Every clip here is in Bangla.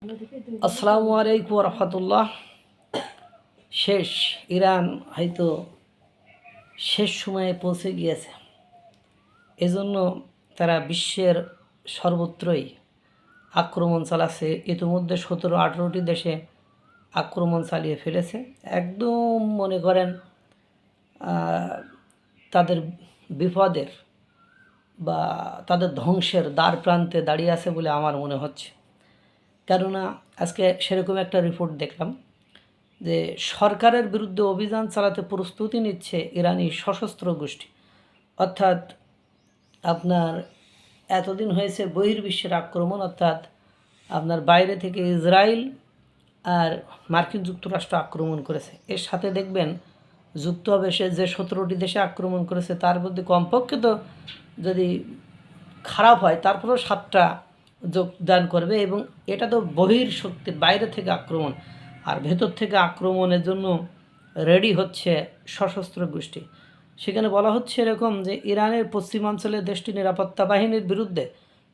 আসসালামু আলাইকুম রহমতুল্লাহ। শেষ ইরান হয়তো শেষ সময়ে পৌঁছে গিয়েছে। এজন্য তারা বিশ্বের সর্বত্রই আক্রমণ চালাচ্ছে। ইতিমধ্যে 17-18টি দেশে আক্রমণ চালিয়ে ফেলেছে। একদম মনে করেন তাদের বিপদের বা তাদের ধ্বংসের দ্বার প্রান্তে দাঁড়িয়ে আছে বলে আমার মনে হচ্ছে। কেননা আজকে সেরকম একটা রিপোর্ট দেখলাম যে সরকারের বিরুদ্ধে অভিযান চালাতে প্রস্তুতি নিচ্ছে ইরানি সশস্ত্র গোষ্ঠী। অর্থাৎ আপনার এতদিন হয়েছে বহির্বিশ্বের আক্রমণ, অর্থাৎ আপনার বাইরে থেকে ইসরায়েল আর মার্কিন যুক্তরাষ্ট্র আক্রমণ করেছে। এর সাথে দেখবেন যুক্ত হবে সে যে 17টি দেশে আক্রমণ করেছে তার মধ্যে কমপক্ষে তো যদি খারাপ হয় তারপরেও 7টা যোগদান করবে। এবং এটা তো বহির শক্তির বাইরে থেকে আক্রমণ, আর ভেতর থেকে আক্রমণের জন্য রেডি হচ্ছে সশস্ত্র গোষ্ঠী। সেখানে বলা হচ্ছে এরকম যে ইরানের পশ্চিমাঞ্চলে দেশটির নিরাপত্তা বাহিনীর বিরুদ্ধে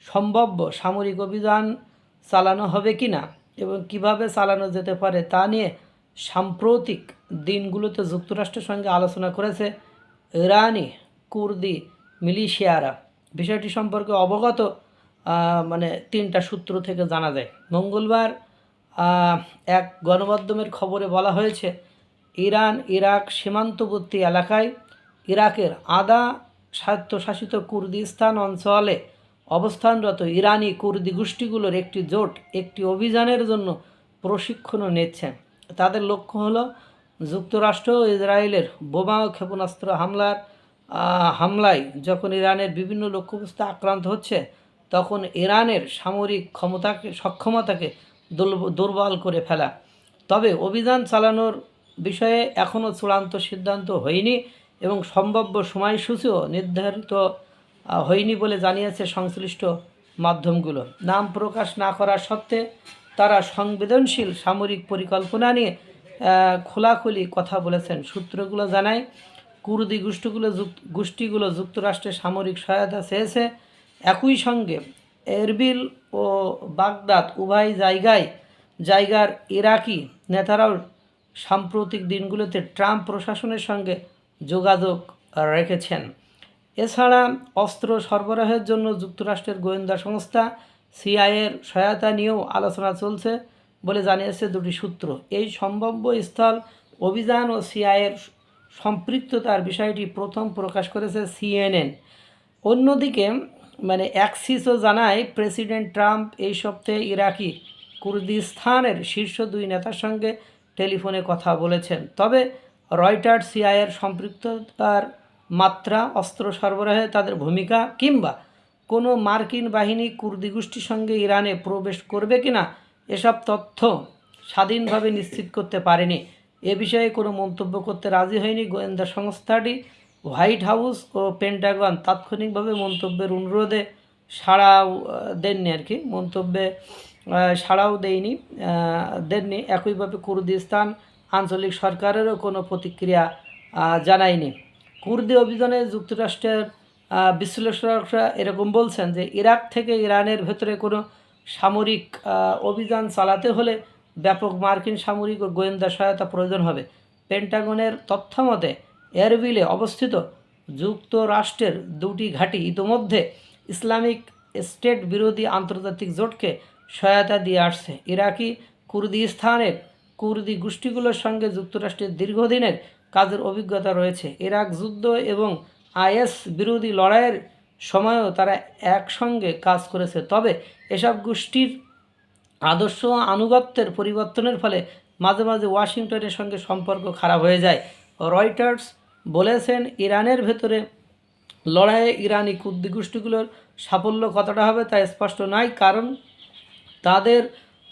সম্ভাব্য সামরিক অভিযান চালানো হবে কি না এবং কিভাবে চালানো যেতে পারে তা নিয়ে সাম্প্রতিক দিনগুলোতে যুক্তরাষ্ট্রের সঙ্গে আলোচনা করেছে ইরানি কুর্দি মিলিশিয়ারা। বিষয়টি সম্পর্কে অবগত মানে 3টা সূত্র থেকে জানা যায়। মঙ্গলবার এক গণমাধ্যমের খবরে বলা হয়েছে ইরান ইরাক সীমান্তবর্তী এলাকায় ইরাকের আধা স্বায়ত্তশাসিত কুর্দিস্তান অঞ্চলে অবস্থানরত ইরানি কুর্দি গোষ্ঠীগুলোর একটি জোট একটি অভিযানের জন্য প্রশিক্ষণও নিচ্ছে। তাদের লক্ষ্য হলো যুক্তরাষ্ট্র ও ইসরায়েলের বোমা ও ক্ষেপণাস্ত্র হামলায় যখন ইরানের বিভিন্ন লক্ষ্যবস্তু আক্রান্ত হচ্ছে তখন ইরানের সামরিক সক্ষমতাকে দুর্বল করে ফেলা। তবে অভিযান চালানোর বিষয়ে এখনও চূড়ান্ত সিদ্ধান্ত হয়নি এবং সম্ভাব্য সময়সূচিও নির্ধারিত হয়নি বলে জানিয়েছে সংশ্লিষ্ট মাধ্যমগুলো। নাম প্রকাশ না করার সত্ত্বে তারা সংবেদনশীল সামরিক পরিকল্পনা নিয়ে খোলাখুলি কথা বলেছেন। সূত্রগুলো জানায় কুর্দি গোষ্ঠীগুলো যুক্তরাষ্ট্রের সামরিক সহায়তা চেয়েছে। একই সঙ্গে এরবিল ও বাগদাদ উভয় জায়গার ইরাকি নেতারাও সাম্প্রতিক দিনগুলোতে ট্রাম্প প্রশাসনের সঙ্গে যোগাযোগ রেখেছেন। এছাড়া অস্ত্র সরবরাহের জন্য যুক্তরাষ্ট্রের গোয়েন্দা সংস্থা সিআইএর সহায়তা নিয়েও আলোচনা চলছে বলে জানিয়েছে 2টি সূত্র। এই সম্ভাব্য স্থল অভিযান ও সিআইএর সম্পৃক্ততার বিষয়টি প্রথম প্রকাশ করেছে সিএনএন। অন্যদিকে অ্যাক্সিসও জানায় প্রেসিডেন্ট ট্রাম্প এই সপ্তাহে ইরাকি কুর্দিস্তানের শীর্ষ 2 নেতার সঙ্গে টেলিফোনে কথা বলেছেন। তবে রয়টার্স সিআইএর সম্পৃক্ততার মাত্রা, অস্ত্র সরবরাহে তাদের ভূমিকা কিংবা কোনো মার্কিন বাহিনী কুর্দি গোষ্ঠীর সঙ্গে ইরানে প্রবেশ করবে কিনা এসব তথ্য স্বাধীনভাবে নিশ্চিত করতে পারেনি। এ বিষয়ে কোনো মন্তব্য করতে রাজি হয়নি গোয়েন্দা সংস্থাটি। হোয়াইট হাউস ও পেন্টাগন তাৎক্ষণিকভাবে মন্তব্যের অনুরোধে সাড়াও দেননি। একইভাবে কুর্দিস্তান আঞ্চলিক সরকারেরও কোনো প্রতিক্রিয়া জানায়নি। কুর্দি অভিযানে যুক্তরাষ্ট্রের বিশ্লেষকরা এরকম বলছেন যে ইরাক থেকে ইরানের ভেতরে কোনো সামরিক অভিযান চালাতে হলে ব্যাপক মার্কিন সামরিক ও গোয়েন্দা সহায়তা প্রয়োজন হবে। পেন্টাগনের তথ্যমতে এরবিলে অবস্থিত যুক্তরাষ্ট্রের 2টি ঘাঁটি ইতোমধ্যে ইসলামিক স্টেট বিরোধী আন্তর্জাতিক জোটকে সহায়তা দিয়ে আসছে। ইরাকি কুর্দিস্তানের কুর্দি গোষ্ঠীগুলোর সঙ্গে যুক্তরাষ্ট্রের দীর্ঘদিনের কাজের অভিজ্ঞতা রয়েছে। ইরাক যুদ্ধ এবং আইএস বিরোধী লড়াইয়ের সময়ও তারা একসঙ্গে কাজ করেছে। তবে এসব গোষ্ঠীর আদর্শ আনুগত্যের পরিবর্তনের ফলে মাঝে মাঝে ওয়াশিংটনের সঙ্গে সম্পর্ক খারাপ হয়ে যায়। রয়টার্স বলেছেন ইরানের ভেতরে লড়াইয়ে ইরানি কুর্দি গোষ্ঠীগুলোর সাফল্য কতটা হবে তা স্পষ্ট নয়, কারণ তাদের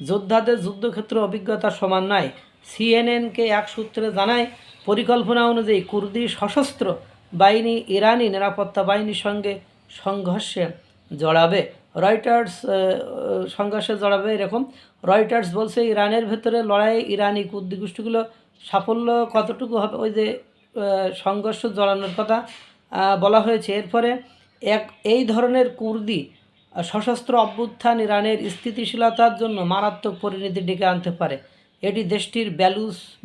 যোদ্ধাদের যুদ্ধক্ষেত্র অভিজ্ঞতা সমান নয়। সিএনএনকে এক সূত্রে জানায় পরিকল্পনা অনুযায়ী কুর্দি সশস্ত্র বাহিনী ইরানি নিরাপত্তা বাহিনীর সঙ্গে সংঘর্ষে জড়াবে। রয়টার্স বলছে ইরানের ভেতরে লড়াইয়ে ইরানি কুর্দি গোষ্ঠীগুলো সাফল্য কতটুকু হবে, ওই যে সংঘর্ষ জড়ানোর কথা বলা হয়েছে। এরপরে এই ধরনের কুর্দি সশস্ত্র অভ্যুত্থান ইরানের স্থিতিশীলতার জন্য মারাত্মক পরিণতি ডেকে আনতে পারে। এটি দেশটির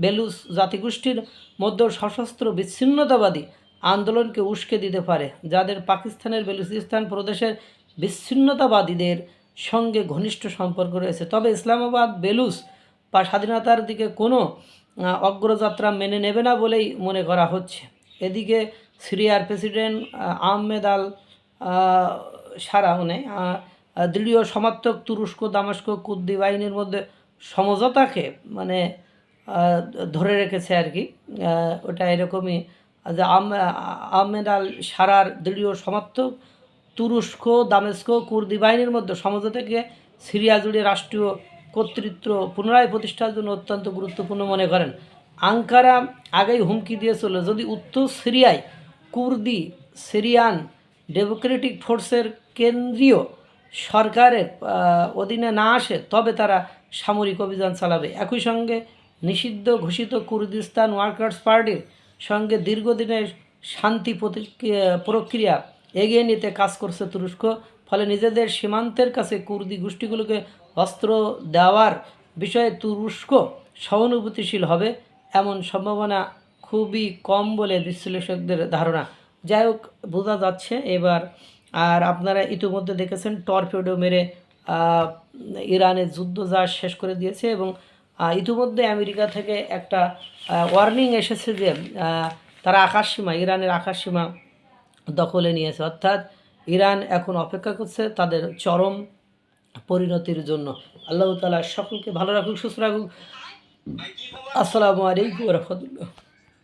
বেলুচ জাতিগোষ্ঠীর মধ্যে সশস্ত্র বিচ্ছিন্নতাবাদী আন্দোলনকে উস্কে দিতে পারে, যাদের পাকিস্তানের বেলুচিস্তান প্রদেশের বিচ্ছিন্নতাবাদীদের সঙ্গে ঘনিষ্ঠ সম্পর্ক রয়েছে। তবে ইসলামাবাদ বেলুচ বা স্বাধীনতার দিকে কোনো অগ্রযাত্রা মেনে নেবে না বলেই মনে করা হচ্ছে। এদিকে সিরিয়ার প্রেসিডেন্ট আহমেদ আল সারাহনে দৃঢ় সমর্থক তুরস্ক দামেস্ক কুর্দি বাহিনীর মধ্যে সমঝোতাকে মানে ধরে রেখেছে আর কি। ওটা এরকমই যে আহমেদ আল সারার দৃঢ় সমর্থক তুরস্ক দামেস্ক কুর্দি বাহিনীর মধ্যে সমঝোতাকে সিরিয়া জুড়ে রাষ্ট্রীয় কর্তৃত্ব পুনরায় প্রতিষ্ঠার জন্য অত্যন্ত গুরুত্বপূর্ণ মনে করেন। আঙ্কারা আগেই হুমকি দিয়েছিল, যদি উত্তর সিরিয়ায় কুর্দি সিরিয়ান ডেমোক্রেটিক ফোর্সের কেন্দ্রীয় সরকারের অধীনে না আসে তবে তারা সামরিক অভিযান চালাবে। একই সঙ্গে নিষিদ্ধ ঘোষিত কুর্দিস্তান ওয়ার্কার্স পার্টির সঙ্গে দীর্ঘদিনের শান্তি প্রক্রিয়া এগিয়ে নিতে কাজ করছে তুরস্ক। ফলে নিজেদের সীমান্তের কাছে কুর্দি গোষ্ঠীগুলোকে অস্ত্র দেওয়ার বিষয়ে তুরস্ক সহানুভূতিশীল হবে এমন সম্ভাবনা খুবই কম বলে বিশ্লেষকদের ধারণা। যাই হোক, বোঝা যাচ্ছে এবার। আর আপনারা ইতিমধ্যে দেখেছেন টর্পেডো মেরে ইরানের যুদ্ধজাহাজ শেষ করে দিয়েছে, এবং ইতিমধ্যে আমেরিকা থেকে একটা ওয়ার্নিং এসেছে যে তারা আকাশসীমা ইরানের আকাশসীমা দখলে নিয়েছে। অর্থাৎ ইরান এখন অপেক্ষা করছে তাদের চরম পরিণতির জন্য। আল্লাহ তাআলা সকলকে ভালো রাখুক, সুস্থ রাখুক। আসসালামু আলাইকুম ওয়া রাহমাতুল্লাহ।